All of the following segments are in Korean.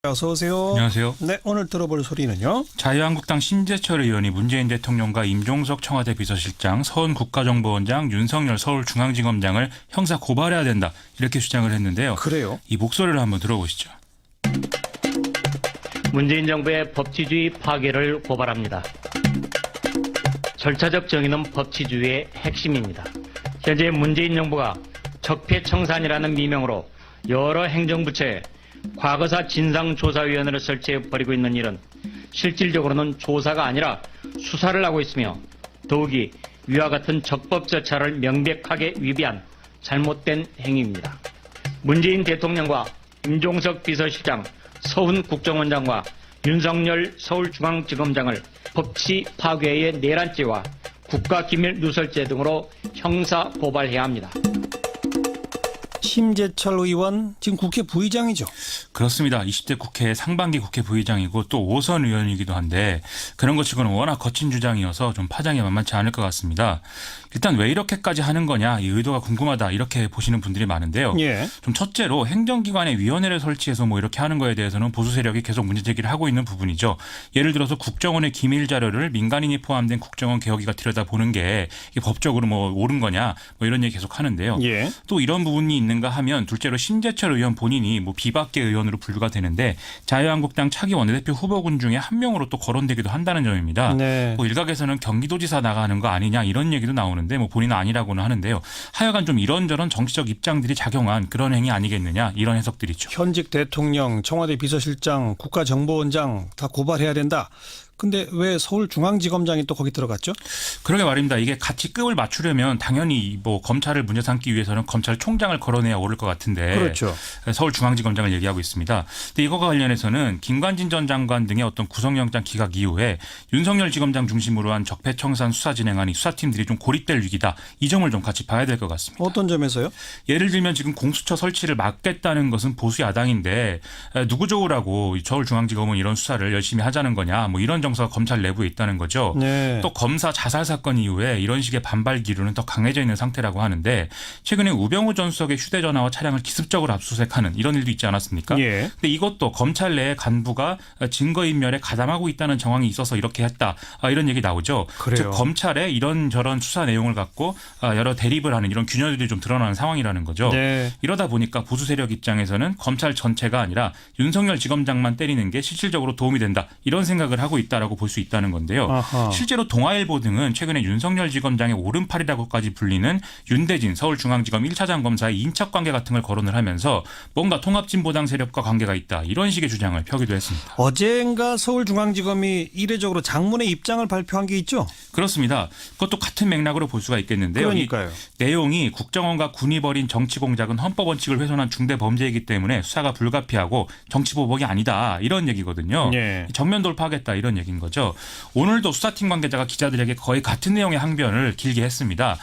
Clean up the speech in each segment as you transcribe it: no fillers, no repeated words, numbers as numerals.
어서 오세요. 안녕하세요. 네, 오늘 들어볼 소리는요. 자유한국당 심재철 의원이 문재인 대통령과 임종석 청와대 비서실장, 서훈 국가정보원장, 윤석열 서울중앙지검장을 형사 고발해야 된다 이렇게 주장을 했는데요. 그래요? 이 목소리를 한번 들어보시죠. 문재인 정부의 법치주의 파괴를 고발합니다. 절차적 정의는 법치주의의 핵심입니다. 현재 문재인 정부가 적폐청산이라는 미명으로 여러 행정부처에 과거사 진상조사위원회를 설치해 버리고 있는 일은 실질적으로는 조사가 아니라 수사를 하고 있으며 더욱이 위와 같은 적법 절차를 명백하게 위배한 잘못된 행위입니다. 문재인 대통령과 임종석 비서실장, 서훈 국정원장과 윤석열 서울중앙지검장을 법치 파괴의 내란죄와 국가기밀 누설죄 등으로 형사 고발해야 합니다. 심재철 의원 지금 국회 부의장이죠. 그렇습니다. 20대 국회 상반기 국회 부의장이고 또 5선 의원이기도 한데 그런 것 치고는 워낙 거친 주장이어서 좀 파장이 만만치 않을 것 같습니다. 일단 왜 이렇게까지 하는 거냐 이 의도가 궁금하다 이렇게 보시는 분들이 많은데요. 예. 좀 첫째로 행정기관에 위원회를 설치해서 뭐 이렇게 하는 거에 대해서는 보수 세력이 계속 문제 제기를 하고 있는 부분이죠. 예를 들어서 국정원의 기밀 자료를 민간인이 포함된 국정원 개혁위가 들여다보는 게 이게 법적으로 뭐 옳은 거냐 뭐 이런 얘기 계속 하는데요. 예. 또 이런 부분이 있는가 하면 둘째로 심재철 의원 본인이 뭐 비박계 의원으로 분류가 되는데 자유한국당 차기 원내대표 후보군 중에 한 명으로 또 거론되기도 한다는 점입니다. 네. 뭐 일각에서는 경기도지사 나가는 거 아니냐 이런 얘기도 나오는데 뭐 본인은 아니라고는 하는데요. 하여간 좀 이런저런 정치적 입장들이 작용한 그런 행위 아니겠느냐 이런 해석들이죠. 현직 대통령, 청와대 비서실장, 국가정보원장 다 고발해야 된다. 근데 왜 서울중앙지검장이 또 거기 들어갔죠? 그러게 말입니다. 이게 같이 급을 맞추려면 당연히 뭐 검찰을 문제 삼기 위해서는 검찰총장을 거론해야 옳을 것 같은데 그렇죠. 서울중앙지검장을 얘기하고 있습니다. 근데 이거와 관련해서는 김관진 전 장관 등의 어떤 구속영장 기각 이후에 윤석열 지검장 중심으로 한 적폐청산 수사 진행한 이 수사팀들이 좀 고립될 위기다. 이 점을 좀 같이 봐야 될 것 같습니다. 어떤 점에서요? 예를 들면 지금 공수처 설치를 막겠다는 것은 보수 야당인데 누구 좋으라고 서울중앙지검은 이런 수사를 열심히 하자는 거냐 뭐 이런 정서가 검찰 내부에 있다는 거죠. 네. 또 검사 자살 사건 이후에 이런 식의 반발 기류는 더 강해져 있는 상태라고 하는데 최근에 우병우 전 수석의 휴대전화와 차량을 기습적으로 압수수색하는 이런 일도 있지 않았습니까? 예. 근데 이것도 검찰 내 간부가 증거인멸에 가담하고 있다는 정황이 있어서 이렇게 했다. 이런 얘기 나오죠. 그래요. 즉 검찰의 이런저런 수사 내용을 갖고 여러 대립을 하는 이런 균열들이 좀 드러나는 상황이라는 거죠. 네. 이러다 보니까 보수 세력 입장에서는 검찰 전체가 아니라 윤석열 지검장만 때리는 게 실질적으로 도움이 된다. 이런 생각을 하고 있다라고 볼 수 있다는 건데요. 아하. 실제로 동아일보 등은 최근에 윤석열 지검장의 오른팔이라고까지 불리는 윤대진 서울중앙지검 1차장 검사의 인척관계 같은 걸 거론을 하면서 뭔가 통합진보당 세력과 관계가 있다. 이런 식의 주장을 펴기도 했습니다. 어젠가 서울중앙지검이 이례적으로 장문의 입장을 발표한 게 있죠? 그렇습니다. 그것도 같은 맥락으로 볼 수가 있겠는데요. 그러니까요. 이 내용이 국정원과 군이 벌인 정치 공작은 헌법 원칙을 훼손한 중대 범죄이기 때문에 수사가 불가피하고 정치 보복이 아니다. 이런 얘기거든요. 예. 정면 돌파하겠다 이런 얘기인 거죠. 오늘도 수사팀 관계자가 기자들에게 거의 같은 내용의 항변을 길게 했습니다.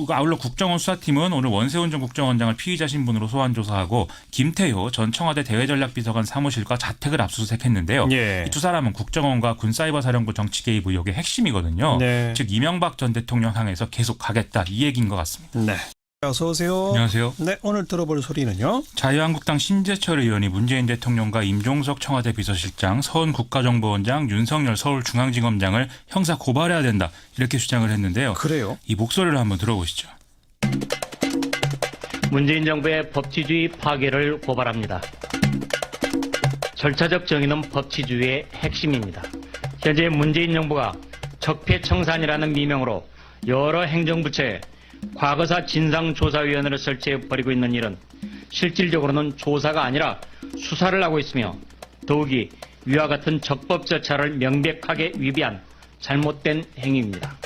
아울러 국정원 수사팀은 오늘 원세훈 전 국정원장을 피의자 신분으로 소환 조사하고 김태효 전 청와대 대외전략비서관 사무실과 자택을 압수수색했는데요. 예. 이 두 사람은 국정원과 군사이버사령부 정치 개입 의혹의 핵심이거든요. 네. 즉 이명박 전 대통령 향해서 계속 가겠다 이 얘기인 것 같습니다. 네. 어서 오세요. 안녕하세요. 네, 오늘 들어볼 소리는요. 자유한국당 심재철 의원이 문재인 대통령과 임종석 청와대 비서실장, 서훈 국가정보원장, 윤석열 서울중앙지검장을 형사 고발해야 된다 이렇게 주장을 했는데요. 그래요? 이 목소리를 한번 들어보시죠. 문재인 정부의 법치주의 파괴를 고발합니다. 절차적 정의는 법치주의의 핵심입니다. 현재 문재인 정부가 적폐청산이라는 미명으로 여러 행정부처에 과거사 진상조사위원회를 설치해 버리고 있는 일은 실질적으로는 조사가 아니라 수사를 하고 있으며 더욱이 위와 같은 적법 절차를 명백하게 위배한 잘못된 행위입니다.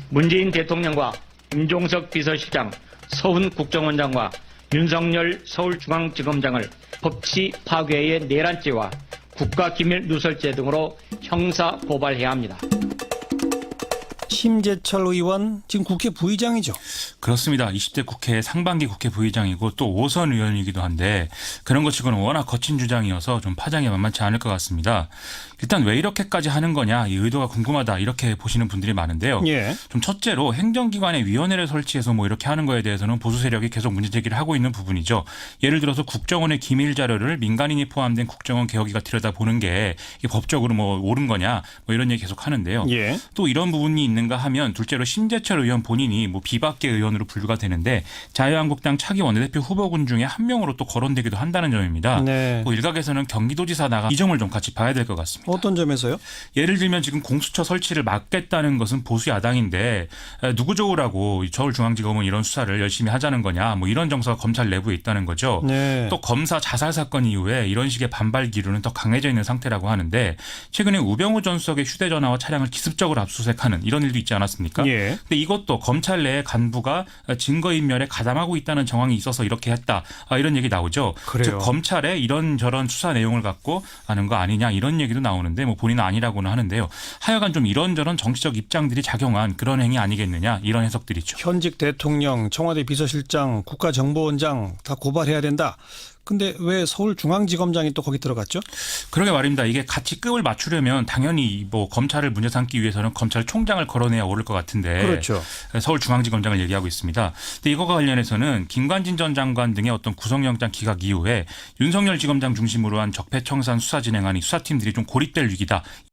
문재인 대통령과 임종석 비서실장, 서훈 국정원장과 윤석열 서울중앙지검장을 법치 파괴의 내란죄와 국가기밀 누설죄 등으로 형사 고발해야 합니다. 심재철 의원 지금 국회 부의장이죠. 그렇습니다. 20대 국회 상반기 국회 부의장이고 또 5선 의원이기도 한데 그런 것 치고는 워낙 거친 주장이어서 좀 파장이 만만치 않을 것 같습니다. 일단 왜 이렇게까지 하는 거냐 이 의도가 궁금하다 이렇게 보시는 분들이 많은데요. 예. 좀 첫째로 행정기관에 위원회를 설치해서 뭐 이렇게 하는 거에 대해서는 보수 세력이 계속 문제 제기를 하고 있는 부분이죠. 예를 들어서 국정원의 기밀 자료를 민간인이 포함된 국정원 개혁위가 들여다보는 게 이게 법적으로 뭐 옳은 거냐 뭐 이런 얘기 계속 하는데요. 예. 또 이런 부분이 있는가 하면 둘째로 심재철 의원 본인이 뭐 비박계 의원으로 분류가 되는데 자유한국당 차기 원내대표 후보군 중에 한 명으로 또 거론되기도 한다는 점입니다. 네. 뭐 일각에서는 경기도지사 나가 이 점을 좀 같이 봐야 될 것 같습니다. 어떤 점에서요? 예를 들면 지금 공수처 설치를 막겠다는 것은 보수 야당인데 누구 좋으라고 서울중앙지검은 이런 수사를 열심히 하자는 거냐 뭐 이런 정서가 검찰 내부에 있다는 거죠. 네. 또 검사 자살 사건 이후에 이런 식의 반발 기류는 더 강해져 있는 상태라고 하는데 최근에 우병우 전 수석의 휴대전화와 차량을 기습적으로 압수수색하는 이런 일도 있지 않았습니까? 예. 근데 이것도 검찰 내 간부가 증거인멸에 가담하고 있다는 정황이 있어서 이렇게 했다 이런 얘기 나오죠. 그래요. 즉 검찰에 이런저런 수사 내용을 갖고 하는 거 아니냐 이런 얘기도 나오는데 뭐 본인은 아니라고는 하는데요. 하여간 좀 이런저런 정치적 입장들이 작용한 그런 행위 아니겠느냐 이런 해석들이죠. 현직 대통령, 청와대 비서실장, 국가정보원장 다 고발해야 된다. 근데 왜 서울중앙지검장이 또 거기 들어갔죠? 그러게 말입니다. 이게 같이 급을 맞추려면 당연히 뭐 검찰을 문제 삼기 위해서는 검찰총장을 거론해야 옳을 것 같은데 그렇죠. 서울중앙지검장을 얘기하고 있습니다. 근데 이거와 관련해서는 김관진 전 장관 등의 어떤 구속영장 기각 이후에 윤석열 지검장 중심으로 한 적폐청산 수사 진행한 이 수사팀들이 좀 고립될 위기다.